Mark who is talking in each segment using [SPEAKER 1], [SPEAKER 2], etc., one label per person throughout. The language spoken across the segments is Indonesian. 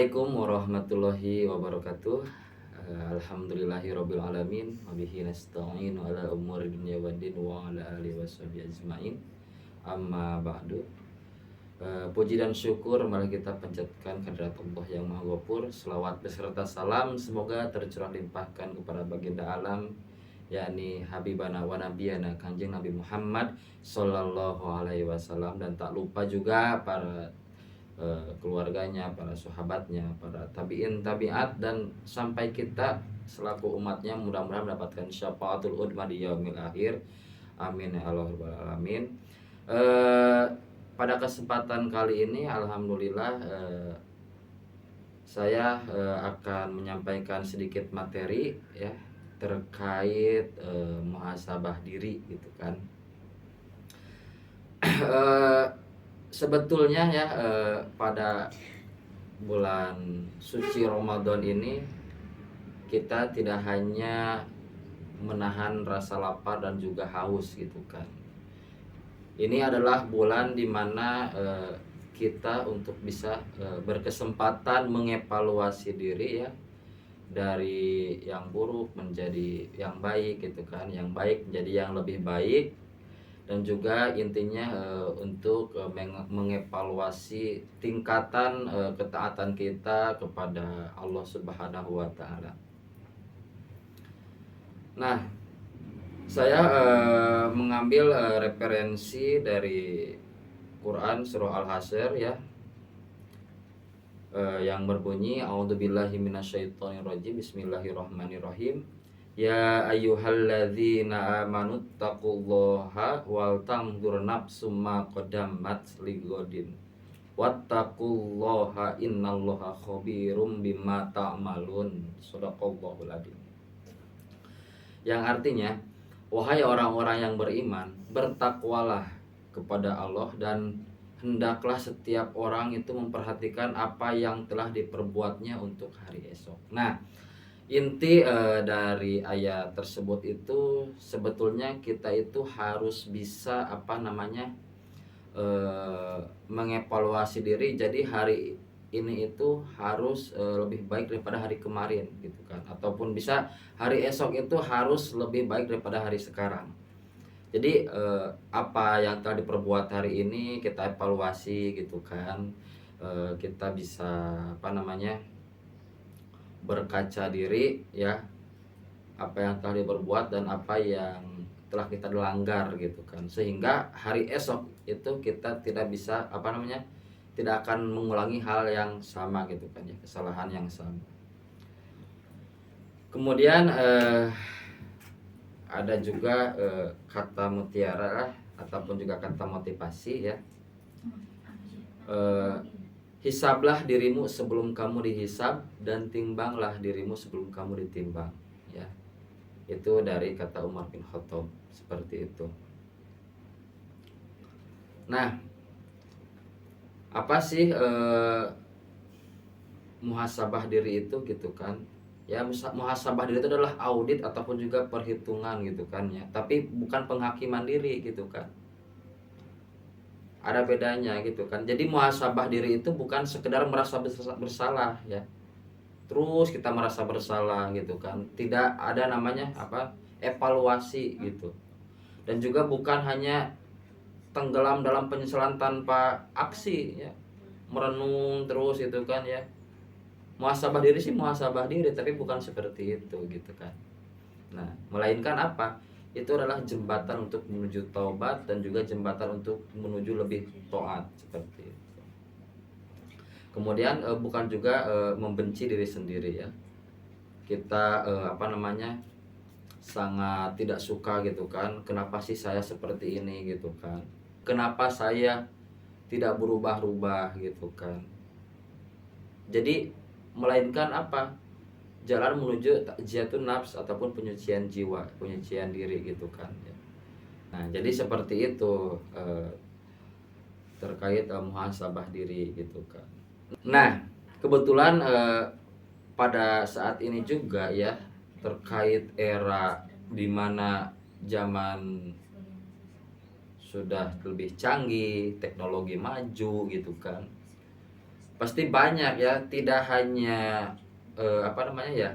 [SPEAKER 1] Assalamualaikum warahmatullahi wabarakatuh. Alhamdulillahirabbil alamin wa bihi nasta'inu ala umuri dunya waddin wa ala alihi washabihi ajmain. Amma ba'du. Puji dan syukur mari kita panjatkan kehadirat Allah yang Maha Ghafur. Selawat beserta salam semoga tercurah limpahkan kepada baginda alam, yakni Habibana wa Nabiyana Kanjeng Nabi Muhammad sallallahu alaihi wasallam, dan tak lupa juga para keluarganya, para sahabatnya, para tabiin, tabiat, dan sampai kita selaku umatnya mudah-mudahan mendapatkan syafaatul udma di yaumil akhir. Amin ya Allah rabbal alamin. Pada kesempatan kali ini alhamdulillah saya akan menyampaikan sedikit materi ya terkait muhasabah diri gitu kan. Sebetulnya ya pada bulan suci Ramadan ini kita tidak hanya menahan rasa lapar dan juga haus gitu kan. Ini adalah bulan dimana kita untuk bisa berkesempatan mengevaluasi diri ya, dari yang buruk menjadi yang baik gitu kan, yang baik menjadi yang lebih baik, dan juga intinya untuk mengevaluasi tingkatan ketaatan kita kepada Allah Subhanahu wa taala. Nah, saya mengambil referensi dari Quran surah Al-Hasyr ya, yang berbunyi a'udzubillahi minasyaitonirrajim, bismillahirrahmanirrahim. Ya ayyuhalladzina amanu taqullaha wal tanzur nafsum ma qaddamat lighadin wattaqullaha innallaha khabirum bima ta'malun. Shadaqallahul adzim. Yang artinya, wahai orang-orang yang beriman, bertakwalah kepada Allah dan hendaklah setiap orang itu memperhatikan apa yang telah diperbuatnya untuk hari esok. Nah, inti dari ayat tersebut itu sebetulnya kita itu harus bisa mengevaluasi diri. Jadi hari ini itu harus lebih baik daripada hari kemarin gitu kan, ataupun bisa hari esok itu harus lebih baik daripada hari sekarang. Jadi apa yang telah diperbuat hari ini kita evaluasi gitu kan. Kita bisa berkaca diri ya, apa yang telah diperbuat dan apa yang telah kita langgar gitu kan, sehingga hari esok itu kita tidak bisa tidak akan mengulangi hal yang sama gitu kan ya, kesalahan yang sama. Kemudian ada juga kata mutiara ataupun juga kata motivasi ya. Hisablah dirimu sebelum kamu dihisab, dan timbanglah dirimu sebelum kamu ditimbang ya. Itu dari kata Umar bin Khattab seperti itu. Nah, apa sih muhasabah diri itu gitu kan ya. Muhasabah diri itu adalah audit ataupun juga perhitungan gitu kan ya, tapi bukan penghakiman diri gitu kan. Ada bedanya gitu kan. Jadi muhasabah diri itu bukan sekedar merasa bersalah ya, terus kita merasa bersalah gitu kan. Tidak ada namanya evaluasi gitu. Dan juga bukan hanya tenggelam dalam penyesalan tanpa aksi ya, merenung terus gitu kan ya. Muhasabah diri sih muhasabah diri, tapi bukan seperti itu gitu kan. Nah, melainkan apa? Itu adalah jembatan untuk menuju taubat dan juga jembatan untuk menuju lebih taat seperti itu. Kemudian bukan juga membenci diri sendiri ya. Kita sangat tidak suka gitu kan. Kenapa sih saya seperti ini gitu kan? Kenapa saya tidak berubah-ubah gitu kan? Jadi melainkan jalan menuju takziyatun nafs ataupun penyucian jiwa, penyucian diri gitu kan ya. Nah, jadi seperti itu terkait muhasabah diri gitu kan. Nah, kebetulan pada saat ini juga ya, terkait era dimana zaman sudah lebih canggih, teknologi maju gitu kan. pasti banyak ya, tidak hanya apa namanya ya,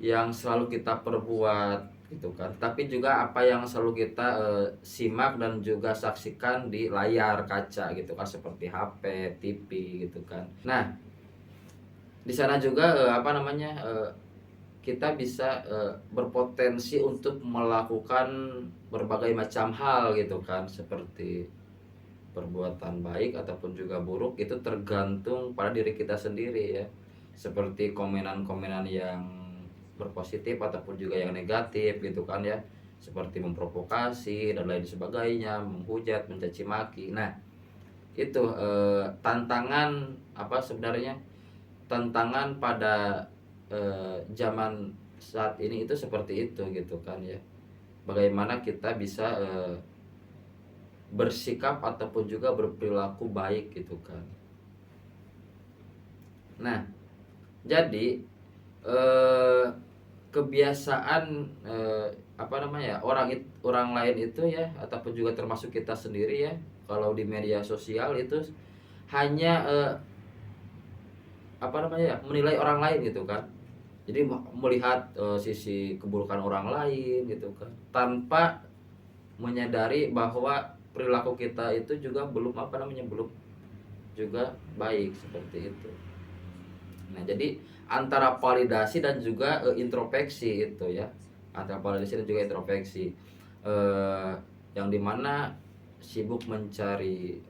[SPEAKER 1] yang selalu kita perbuat gitu kan, tapi juga apa yang selalu kita simak dan juga saksikan di layar kaca gitu kan, seperti HP, TV gitu kan. Nah, di sana juga apa namanya, kita bisa berpotensi untuk melakukan berbagai macam hal gitu kan, seperti perbuatan baik ataupun juga buruk itu tergantung pada diri kita sendiri ya. Seperti komenan-komenan yang berpositif ataupun juga yang negatif gitu kan ya. Seperti memprovokasi dan lain sebagainya, menghujat, mencaci maki. Nah, itu tantangan apa sebenarnya? Tantangan pada zaman saat ini itu seperti itu gitu kan ya. Bagaimana kita bisa bersikap ataupun juga berperilaku baik gitu kan. Nah, jadi eh, kebiasaan apa namanya ya, orang lain itu ya, ataupun juga termasuk kita sendiri ya, kalau di media sosial itu hanya apa namanya ya, menilai orang lain gitu kan. Jadi melihat sisi keburukan orang lain gitu kan, tanpa menyadari bahwa perilaku kita itu juga belum apa namanya, belum juga baik seperti itu. Nah, jadi antara validasi dan juga introspeksi itu ya, antara validasi dan juga introspeksi, eh, yang dimana sibuk mencari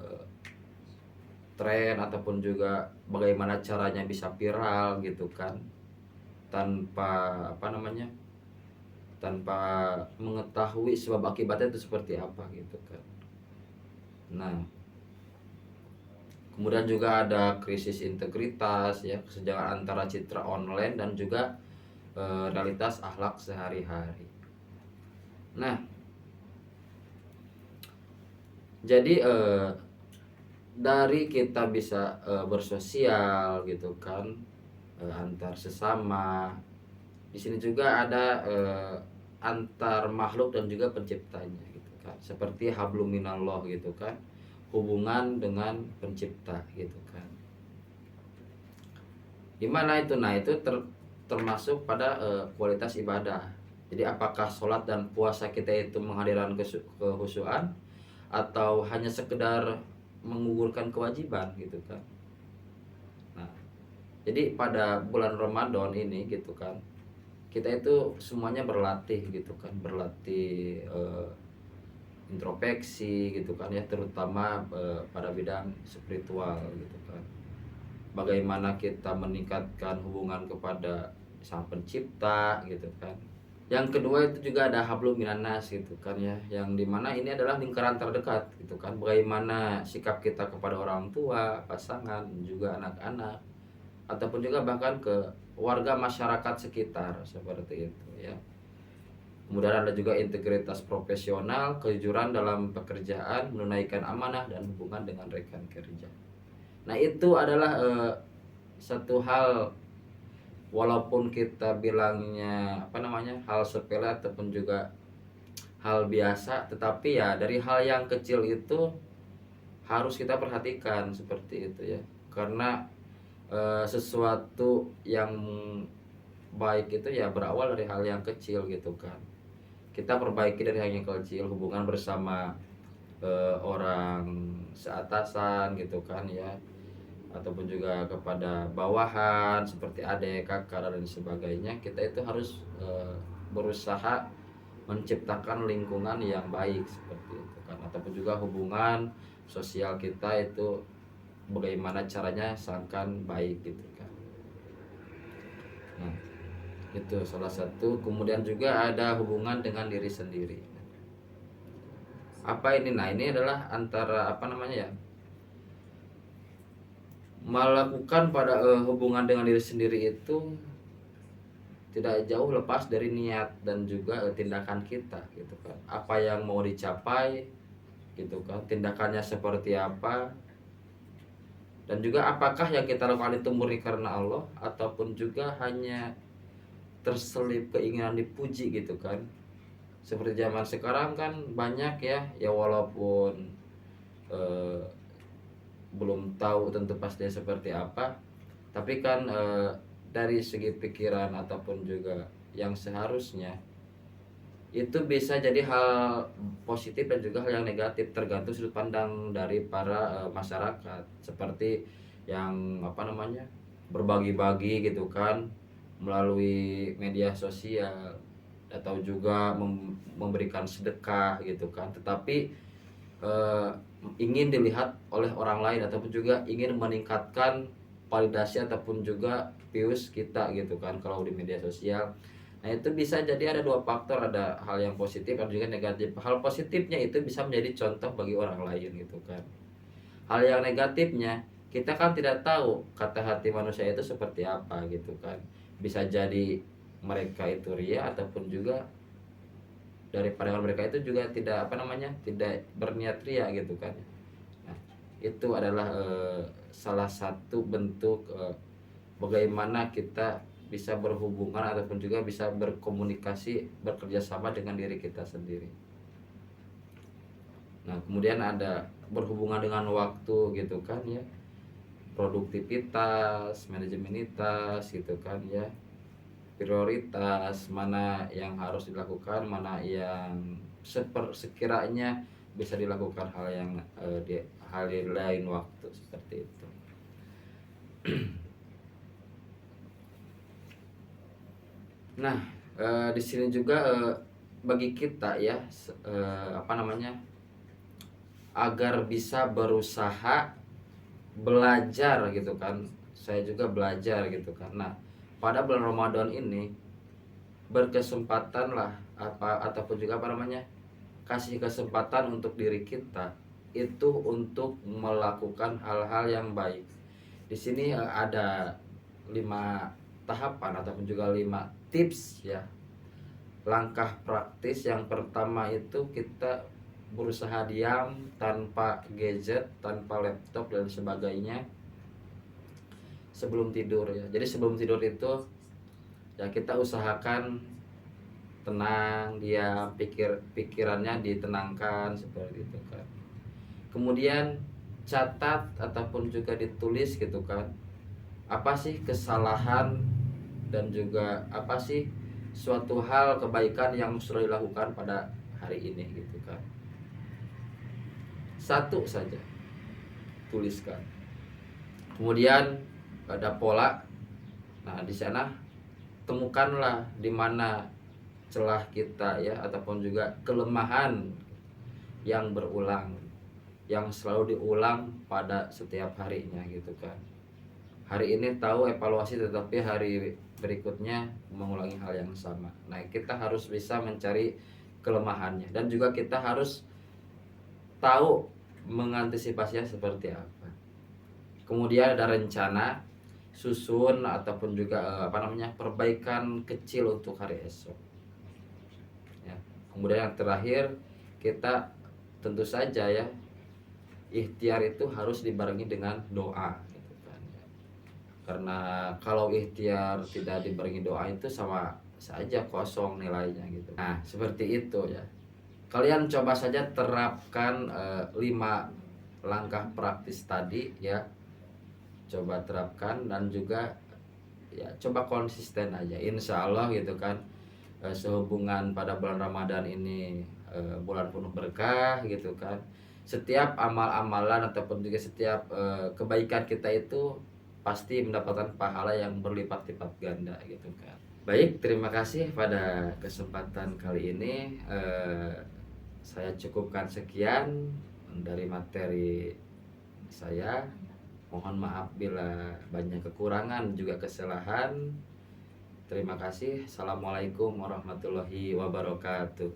[SPEAKER 1] tren ataupun juga bagaimana caranya bisa viral gitu kan, tanpa apa namanya, tanpa mengetahui sebab akibatnya itu seperti apa gitu kan. Nah, kemudian juga ada krisis integritas ya, kesenjangan antara citra online dan juga realitas akhlak sehari-hari. Nah, jadi dari kita bisa bersosial gitu kan, antar sesama. Di sini juga ada antar makhluk dan juga penciptanya gitu kan. Seperti hablum minallah gitu kan, hubungan dengan pencipta gitu kan. Gimana itu? Nah, itu termasuk pada kualitas ibadah. Jadi apakah sholat dan puasa kita itu menghadirkan kehusuan atau hanya sekedar menggugurkan kewajiban gitu kan. Nah, jadi pada bulan Ramadan ini gitu kan, kita itu semuanya berlatih gitu kan, berlatih introspeksi gitu kan ya, terutama pada bidang spiritual gitu kan. Bagaimana kita meningkatkan hubungan kepada sang pencipta gitu kan. Yang kedua itu juga ada hablum minannas gitu kan ya, yang dimana ini adalah lingkaran terdekat gitu kan. Bagaimana sikap kita kepada orang tua, pasangan, juga anak-anak, ataupun juga bahkan ke warga masyarakat sekitar seperti itu ya. Kemudian ada juga integritas profesional, kejujuran dalam pekerjaan, menunaikan amanah dan hubungan dengan rekan kerja. Nah, itu adalah satu hal, walaupun kita bilangnya apa namanya, hal sepele ataupun juga hal biasa, tetapi ya dari hal yang kecil itu harus kita perhatikan seperti itu ya. Karena sesuatu yang baik itu ya berawal dari hal yang kecil gitu kan. Kita perbaiki dari hal yang kecil, hubungan bersama orang seatasan gitu kan ya, ataupun juga kepada bawahan seperti adik, kakak dan sebagainya. Kita itu harus berusaha menciptakan lingkungan yang baik seperti itu kan, ataupun juga hubungan sosial kita itu bagaimana caranya sangkan baik gitu kan. Nah, itu salah satu. Kemudian juga ada hubungan dengan diri sendiri. Apa ini? Nah, ini adalah antara apa namanya ya, melakukan pada hubungan dengan diri sendiri itu tidak jauh lepas dari niat dan juga tindakan kita gitu kan. Apa yang mau dicapai gitu kan, tindakannya seperti apa, dan juga apakah yang kita lakukan itu murni karena Allah ataupun juga hanya terselip keinginan dipuji gitu kan. Seperti zaman sekarang kan banyak ya, ya walaupun belum tahu tentu pastinya seperti apa, tapi kan dari segi pikiran ataupun juga yang seharusnya itu bisa jadi hal positif dan juga hal yang negatif, tergantung sudut pandang dari para masyarakat, seperti yang apa namanya, berbagi-bagi gitu kan melalui media sosial, atau juga memberikan sedekah gitu kan, tetapi eh, ingin dilihat oleh orang lain ataupun juga ingin meningkatkan validasi ataupun juga views kita gitu kan kalau di media sosial. Nah, itu bisa jadi ada dua faktor, ada hal yang positif dan juga negatif. Hal positifnya itu bisa menjadi contoh bagi orang lain gitu kan. Hal yang negatifnya, kita kan tidak tahu kata hati manusia itu seperti apa gitu kan. Bisa jadi mereka itu ria, ataupun juga dari pandangan mereka itu juga tidak apa namanya, tidak berniat ria gitu kan. Nah, itu adalah salah satu bentuk bagaimana kita bisa berhubungan ataupun juga bisa berkomunikasi, bekerja sama dengan diri kita sendiri. Nah, kemudian ada berhubungan dengan waktu gitu kan ya, produktivitas, managemenitas gitu kan ya, prioritas mana yang harus dilakukan, mana yang sekiranya bisa dilakukan hal yang di hal lain waktu, seperti itu. Nah, di sini juga bagi kita ya, apa namanya, agar bisa berusaha belajar gitu kan. Saya juga belajar gitu kan. Nah, pada bulan Ramadan ini berkesempatan lah ataupun juga apa namanya, kasih kesempatan untuk diri kita itu untuk melakukan hal-hal yang baik. Di sini ada 5 tahapan ataupun juga 5 tips ya, langkah praktis. Yang pertama itu kita berusaha diam tanpa gadget, tanpa laptop dan sebagainya sebelum tidur ya. Jadi sebelum tidur itu ya kita usahakan tenang, dia pikirannya ditenangkan seperti itu kan. Kemudian catat ataupun juga ditulis gitu kan, apa sih kesalahan dan juga apa sih suatu hal kebaikan yang sudah dilakukan pada hari ini gitu kan. Satu saja tuliskan. Kemudian ada pola. Nah, di sana temukanlah di mana celah kita ya, ataupun juga kelemahan yang berulang, yang selalu diulang pada setiap harinya gitu kan. Hari ini tahu evaluasi, tetapi hari berikutnya mengulangi hal yang sama. Nah, kita harus bisa mencari kelemahannya, dan juga kita harus tahu mengantisipasinya seperti apa. Kemudian ada rencana susun ataupun juga apa namanya, perbaikan kecil untuk hari esok ya. Kemudian yang terakhir, kita tentu saja ya, ikhtiar itu harus dibarengi dengan doa gitu kan ya. Karena kalau ikhtiar tidak dibarengi doa itu sama saja kosong nilainya gitu. Nah, seperti itu ya. Kalian coba saja terapkan 5 langkah praktis tadi ya. Coba terapkan dan juga ya coba konsisten aja, insya Allah gitu kan. Sehubungan pada bulan Ramadan ini bulan penuh berkah gitu kan. Setiap amal-amalan ataupun juga setiap kebaikan kita itu pasti mendapatkan pahala yang berlipat-lipat ganda gitu kan. Baik, terima kasih pada kesempatan kali ini. Saya cukupkan sekian dari materi saya. Mohon maaf bila banyak kekurangan juga kesalahan. Terima kasih. Assalamualaikum warahmatullahi wabarakatuh.